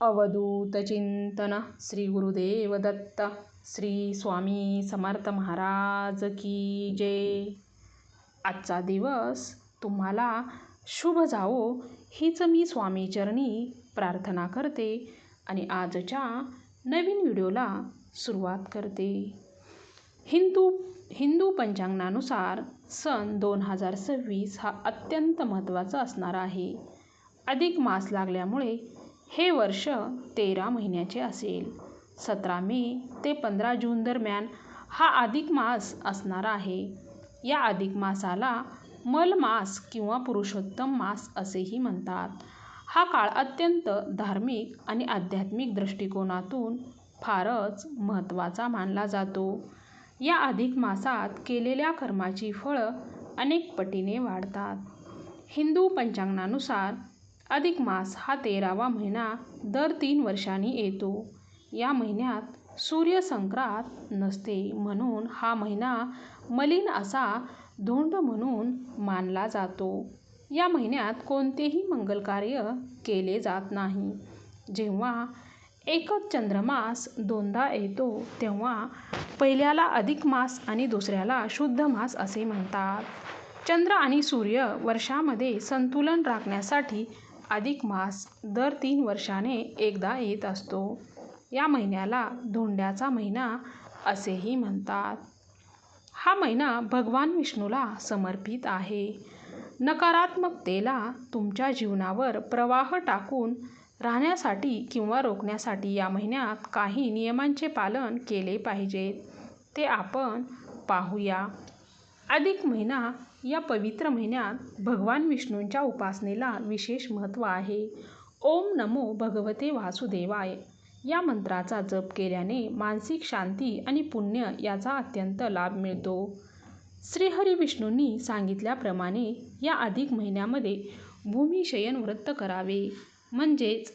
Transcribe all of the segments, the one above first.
अवधूत चिंतन श्री गुरुदेव दत्त श्री स्वामी समर्थ महाराज की जय। आजचा दिवस तुम्हाला शुभ जावो हीच मी स्वामीचरणी प्रार्थना करते आणि आजच्या नवीन व्हिडिओला सुरुवात करते। हिंदू पंचांगानुसार सन 2026 हा अत्यंत महत्त्वाचा असणार आहे। अधिक मास लागल्यामुळे हे वर्ष 13 महिन्याचे असेल। 17 मे ते 15 जून दरम्यान हा अधिक मास असणार आहे। या अधिक मासाला मल मास किंवा पुरुषोत्तम मास असेही म्हणतात। हा काळ अत्यंत धार्मिक आणि आध्यात्मिक दृष्टिकोनातून फारच महत्त्वाचा मानला जातो। या अधिक मासात केलेल्या कर्माची फळं अनेक पटीने वाढतात। हिंदू पंचांगानुसार अधिक मास हा 13वा महिना दर 3 वर्षांनी येतो। या महिन्यात सूर्यसंक्रांत नसते, म्हणून हा महिना मलिन असा धोंड म्हणून मानला जातो। या महिन्यात कोणतेही मंगलकार्य केले जात नाही। जेव्हा एकच चंद्रमास दोनदा येतो तेव्हा पहिल्याला अधिक मास आणि दुसऱ्याला शुद्ध मास असे म्हणतात। चंद्र आणि सूर्य वर्षामध्ये संतुलन राखण्यासाठी अधिक मास दर 3 वर्षाने एकदा येत असतो। या महिन्याला धोंड्याचा महिना असेही म्हणतात। हा महिना भगवान विष्णूला समर्पित आहे। नकारात्मकतेला तुमच्या जीवनावर प्रवाह टाकून राहण्यासाठी किंवा रोखण्यासाठी या महिन्यात काही नियमांचे पालन केले पाहिजे, ते आपण पाहूया। अधिक महिना या पवित्र महिन्यात भगवान विष्णूंच्या उपासनेला विशेष महत्त्व आहे। ओम नमो भगवते वासुदेवाय या मंत्राचा जप केल्याने मानसिक शांती आणि पुण्य याचा अत्यंत लाभ मिळतो। श्रीहरी विष्णूंनी सांगितल्याप्रमाणे या अधिक महिन्यामध्ये भूमिशयन व्रत करावे। म्हणजेच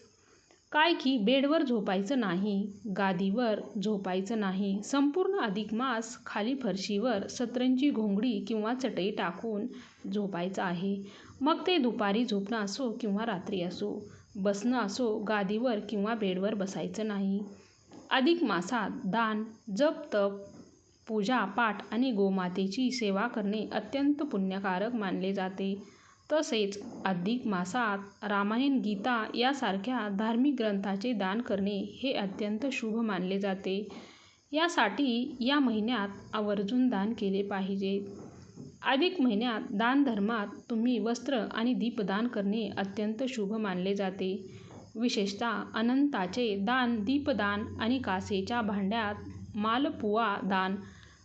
काय की बेडवर झोपायचं नाही, गादीवर झोपायचं नाही। संपूर्ण अधिक मास खाली फरशीवर सतरंजी घोंगडी किंवा चटई टाकून झोपायचं आहे। मग ते दुपारी झोपणं असो किंवा रात्री असो, बसणं असो, गादीवर किंवा बेडवर बसायचं नाही। अधिक मासात दान, जप, तप, पूजा पाठ आणि गोमातेची सेवा करणे अत्यंत पुण्यकारक मानले जाते। तसेच अधिक मासात रामायण, गीता यासारख्या धार्मिक ग्रंथाचे दान करणे हे अत्यंत शुभ मानले जाते। यासाठी या महिन्यात आवर्जून दान केले पाहिजे। अधिक महिन्यात दानधर्मात तुम्ही वस्त्र आणि दीपदान करणे अत्यंत शुभ मानले जाते। विशेषतः अनंताचे दान, दीपदान आणि काचेच्या भांड्यात मालपुआ दान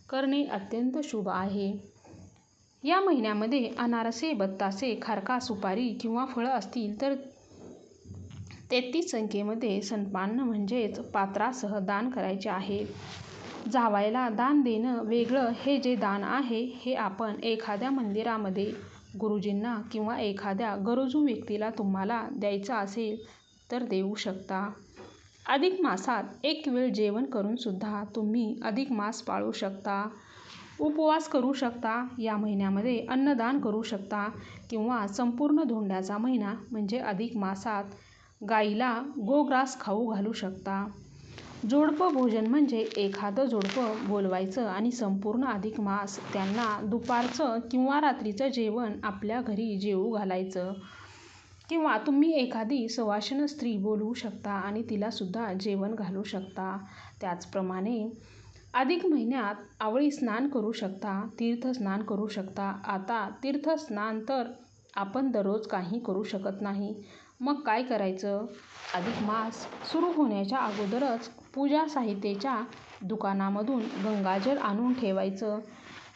करणे अत्यंत शुभ आहे। या महिन्यामध्ये अनारसे, बत्तासे, खारका, सुपारी किंवा फळं असतील तर 33 संख्येमध्ये सनपान्न म्हणजेच पात्रासह दान करायचे आहे। जावयाला दान देणं वेगळं, हे जे दान आहे हे आपण एखाद्या मंदिरामध्ये गुरुजींना किंवा एखाद्या गरजू व्यक्तीला तुम्हाला द्यायचं असेल तर देऊ शकता। अधिक मासात एक वेळ जेवण करून सुद्धा तुम्ही अधिक मास पाळू शकता, उपवास करू शकता। या महिन्यामध्ये अन्नदान करू शकता किंवा संपूर्ण धोंड्याचा महिना म्हणजे अधिक मासात गाईला गोग्रास खाऊ घालू शकता। जोडपं भोजन म्हणजे एखादं जोडपं बोलवायचं आणि संपूर्ण अधिक मास त्यांना दुपारचं किंवा रात्रीचं जेवण आपल्या घरी जेवू घालायचं। किंवा तुम्ही एखादी सुवासिनी स्त्री बोलवू शकता आणि तिलासुद्धा जेवण घालू शकता। त्याचप्रमाणे अधिक महिन्यात आवळी स्नान करू शकता, तीर्थस्नान करू शकता। आता तीर्थस्नान तर आपण दररोज काही करू शकत नाही, मग काय करायचं? अधिक मास सुरू होण्याच्या अगोदरच पूजा साहित्याच्या दुकानामधून गंगाजल आणून ठेवायचं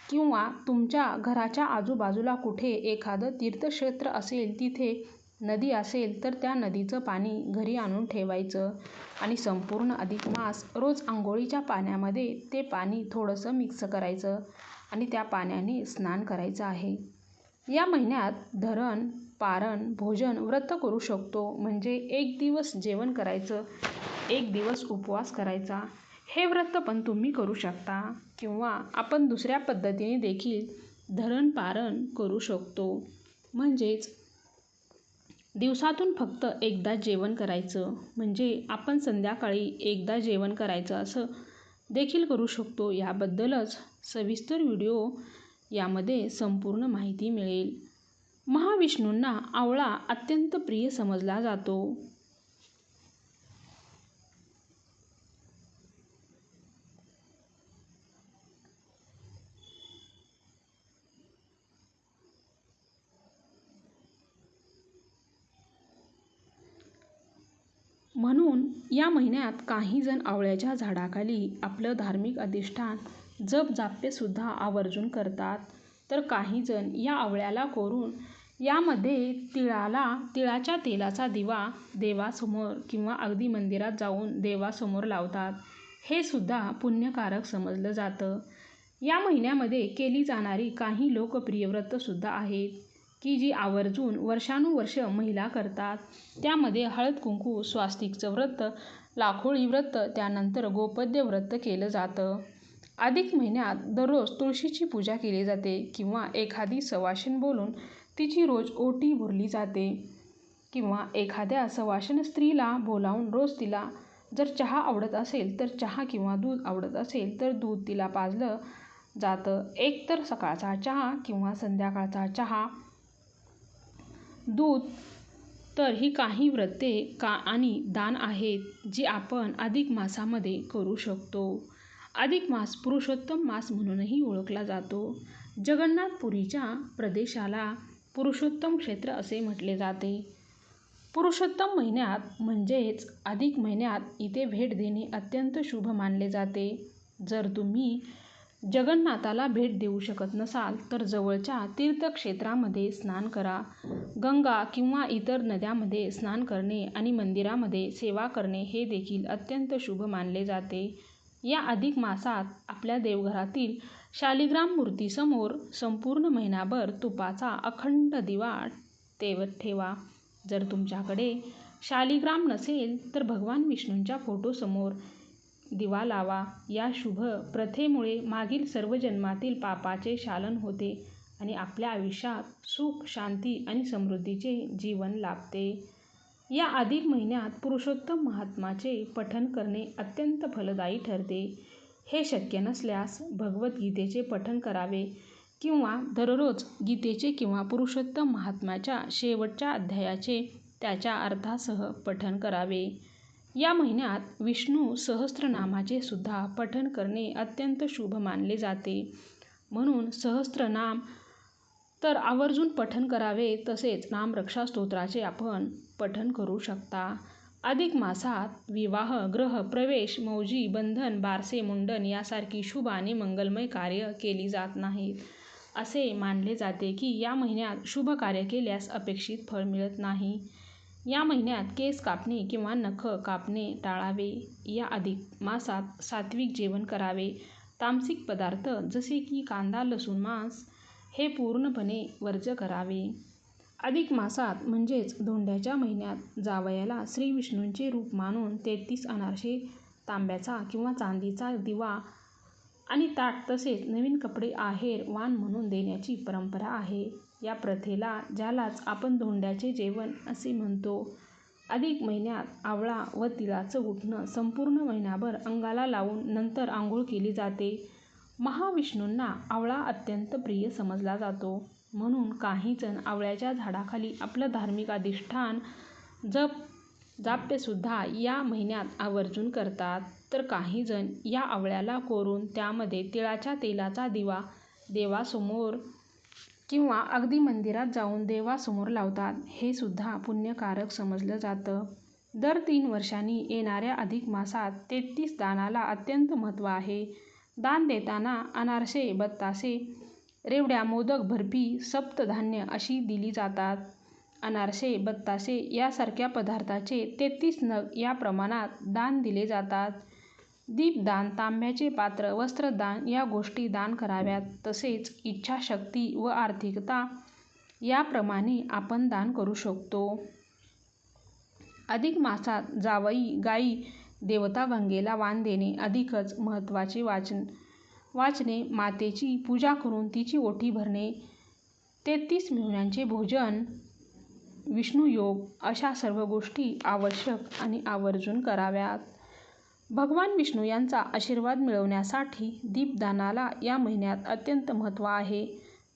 किंवा तुमच्या घराच्या आजूबाजूला कुठे एखादं तीर्थक्षेत्र असेल, तिथे नदी असेल तर त्या नदीचं पाणी घरी आणून ठेवायचं आणि संपूर्ण अधिक मास रोज अंघोळीच्या पाण्यामध्ये ते पाणी थोडंसं मिक्स करायचं आणि त्या पाण्याने स्नान करायचं आहे। या महिन्यात धरण, पारण, भोजन व्रत करू शकतो, म्हणजे 1 दिवस जेवण करायचं, 1 दिवस उपवास करायचा। हे व्रत पण तुम्ही करू शकता किंवा आपण दुसऱ्या पद्धतीने देखील धरण पारण करू शकतो। म्हणजेच दिवसातून फक्त एकदा जेवण करायचं, म्हणजे आपण संध्याकाळी एकदा जेवण करायचं असं देखील करू शकतो. याबद्दलच सविस्तर व्हिडिओ यामध्ये संपूर्ण माहिती मिळेल. महाविष्णूंना आवळा अत्यंत प्रिय समजला जातो. म्हणून या महिन्यात काही जण आवळ्याच्या झाडाखाली आपलं धार्मिक अधिष्ठान जप-जाप्यसुद्धा आवर्जून करतात. तर काही जण या आवळ्याला कोरून यामध्ये तिळाच्या तेलाचा दिवा देवासमोर किंवा अगदी मंदिरात जाऊन देवासमोर लावतात. हे सुद्धा पुण्यकारक समजलं जातं. या महिन्यामध्ये केली जाणारी काही लोकप्रिय व्रतसुद्धा आहेत, की जी आवर्जून वर्षानुवर्ष महिला करतात. त्यामध्ये हळद-कुंकू, स्वास्तिकचं व्रत, लाखोळी व्रत, त्यानंतर गोपद्य व्रत केलं जातं. अधिक महिन्यात दररोज तुळशीची पूजा केली जाते किंवा एखादी सवाशीण बोलून तिची रोज ओटी भरली जाते किंवा एखाद्या सवाशीण स्त्रीला बोलावून रोज तिला जर चहा आवडत असेल तर चहा किंवा दूध आवडत असेल तर दूध तिला पाजलं जातं. एकतर सकाळचा चहा किंवा संध्याकाळचा चहा, दूध. तर ही काही व्रते आणि दान आहेत जी आपण अधिक मासामध्ये करू शकतो. अधिक मास पुरुषोत्तम मास म्हणूनही ओळखला जातो. जगन्नाथपुरीच्या प्रदेशाला पुरुषोत्तम क्षेत्र असे म्हटले जाते. पुरुषोत्तम महिन्यात म्हणजेच अधिक महिन्यात इथे भेट देणे अत्यंत शुभ मानले जाते. जर तुम्ही जगन्नाथाला भेट देऊ शकत नसाल तर जवळच्या तीर्थक्षेत्रामध्ये स्नान करा. गंगा किंवा इतर नद्यांमध्ये स्नान करणे आणि मंदिरामध्ये सेवा करणे हे देखील अत्यंत शुभ मानले जाते. या अधिक मासात आपल्या देवघरातील शालिग्राम मूर्तीसमोर संपूर्ण महिनाभर तुपाचा अखंड दिवा तेवत ठेवा. जर तुमच्याकडे शालिग्राम नसेल तर भगवान विष्णूंच्या फोटोसमोर दिवा लावा. या शुभ प्रथेमुळे मागील सर्व जन्मातील पापाचे शालन होते आणि आपल्या आयुष्यात सुख, शांती आणि समृद्धीचे जीवन लाभते. या अधिक महिन्यात पुरुषोत्तम महात्म्याचे पठण करणे अत्यंत फलदायी ठरते. हे शक्य नसल्यास भगवद्गीतेचे पठण करावे किंवा दररोज गीतेचे किंवा पुरुषोत्तम महात्म्याच्या शेवटच्या अध्यायाचे त्याच्या अर्थासह पठण करावे. या महिन्यात विष्णू सहस्त्रनामाचे सुद्धा पठण करणे अत्यंत शुभ मानले जाते. म्हणून सहस्त्रनाम तर आवर्जून पठण करावे. तसेच नामरक्षा स्तोत्राचे आपण पठण करू शकता. अधिक मासात विवाह, गृह प्रवेश, मौजी, बंधन, बारसे, मुंडन यासारखी शुभ आणि मंगलमय कार्य केली जात नाहीत. असे मानले जाते की या महिन्यात शुभ कार्य केल्यास अपेक्षित फळ मिळत नाही. या महिन्यात केस कापणे किंवा नख कापणे टाळावे. या अधिक मासात सात्विक जेवण करावे. तामसिक पदार्थ जसे की कांदा, लसूण, मांस हे पूर्णपणे वर्ज्य करावे. अधिक मासात म्हणजेच धोंड्याच्या महिन्यात जावयाला श्री विष्णूंचे रूप मानून 33 अनारसे, तांब्याचा किंवा चांदीचा दिवा आणि ताट तसेच नवीन कपडे आहेर वाण म्हणून देण्याची परंपरा आहे. या प्रथेला ज्यालाच आपण धोंड्याचे जेवण असे म्हणतो. अधिक महिन्यात आवळा व तिळाचं उटणं संपूर्ण महिनाभर अंगाला लावून नंतर आंघोळ केली जाते. महाविष्णूंना आवळा अत्यंत प्रिय समजला जातो. म्हणून काही जण आवळ्याच्या झाडाखाली आपलं धार्मिक अधिष्ठान जप-जाप्यसुद्धा या महिन्यात आवर्जून करतात. तर काही जण या आवळ्याला कोरून त्यामध्ये तिळाच्या तेलाचा दिवा देवासमोर किंवा अगदी मंदिरात जाऊन देवासमोर लावतात. हे सुद्धा पुण्यकारक समजलं जातं. दर 3 वर्षांनी येणाऱ्या अधिक मासात 33 दानाला अत्यंत महत्त्व आहे. दान देताना अनारसे, बत्तासे, रेवड्या, मोदक, बर्फी, सप्तधान्य अशी दिली जातात. अनारसे, बत्तासे यासारख्या पदार्थाचे 33 नग या प्रमाणात दान दिले जातात. दीपदान, तांब्याचे पात्र, वस्त्रदान या गोष्टी दान कराव्यात. तसेच इच्छाशक्ती व आर्थिकता याप्रमाणे आपण दान करू शकतो. अधिक मासात जावई, गाई, देवता गंगेला वाण देणे अधिकच महत्त्वाचे. वाचणे, मातेची पूजा करून तिची ओटी भरणे, 33 मेहुण्यांचे भोजन विष्णुयोग अशा सर्व गोष्टी आवश्यक आणि आवर्जून कराव्यात. भगवान विष्णू यांचा आशीर्वाद मिळवण्यासाठी दीपदानाला या महिन्यात अत्यंत महत्त्व आहे.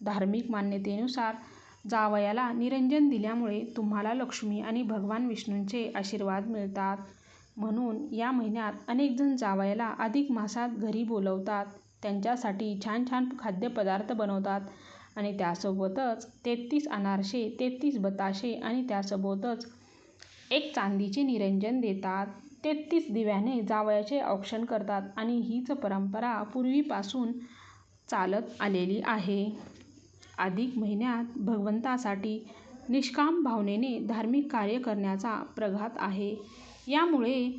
धार्मिक मान्यतेनुसार जावयाला निरंजन दिल्यामुळे तुम्हाला लक्ष्मी आणि भगवान विष्णूंचे आशीर्वाद मिळतात. म्हणून या महिन्यात अनेक जण जावयाला अधिक मासात घरी बोलवतात, त्यांच्यासाठी छान छान खाद्यपदार्थ बनवतात आणि त्यासोबतच 33 अनारसे, 33 बताशे आणि त्यासोबतच एक चांदीचे निरंजन देतात. 33 दिव्याने जावयाचे औक्षण करतात आणि हीच परंपरा पूर्वीपासून चालत आलेली आहे. अधिक महिन्यात भगवंतासाठी निष्काम भावनेने धार्मिक कार्य करण्याचा प्रघात आहे. यामुळे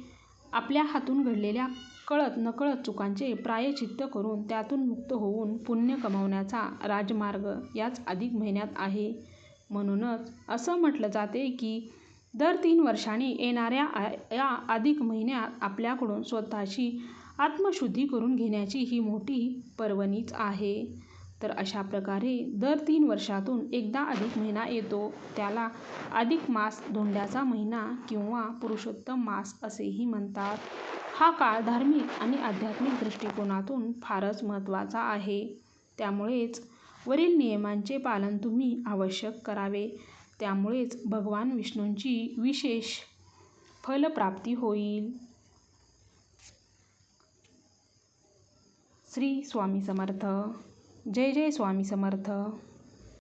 आपल्या हातून घडलेल्या कळत नकळत चुकांचे प्रायश्चित्त करून त्यातून मुक्त होऊन पुण्य कमावण्याचा राजमार्ग याच अधिक महिन्यात आहे. म्हणूनच असं म्हटलं जाते की दर 3 वर्षांनी येणाऱ्या या अधिक महिन्यात आपल्याकडून स्वतःची आत्मशुद्धी करून घेण्याची ही मोठी पर्वणीच आहे. तर अशा प्रकारे दर 3 वर्षातून एकदा अधिक महिना येतो, त्याला अधिक मास, धोंड्याचा महिना किंवा पुरुषोत्तम मास असेही म्हणतात. हा काळ धार्मिक आणि आध्यात्मिक दृष्टिकोनातून फारच महत्त्वाचा आहे. त्यामुळेच वरील नियमांचे पालन तुम्ही आवश्यक करावे. त्यामुळेच भगवान विष्णूंची विशेष फलप्राप्ती होईल. श्री स्वामी समर्थ. जय जय स्वामी समर्थ.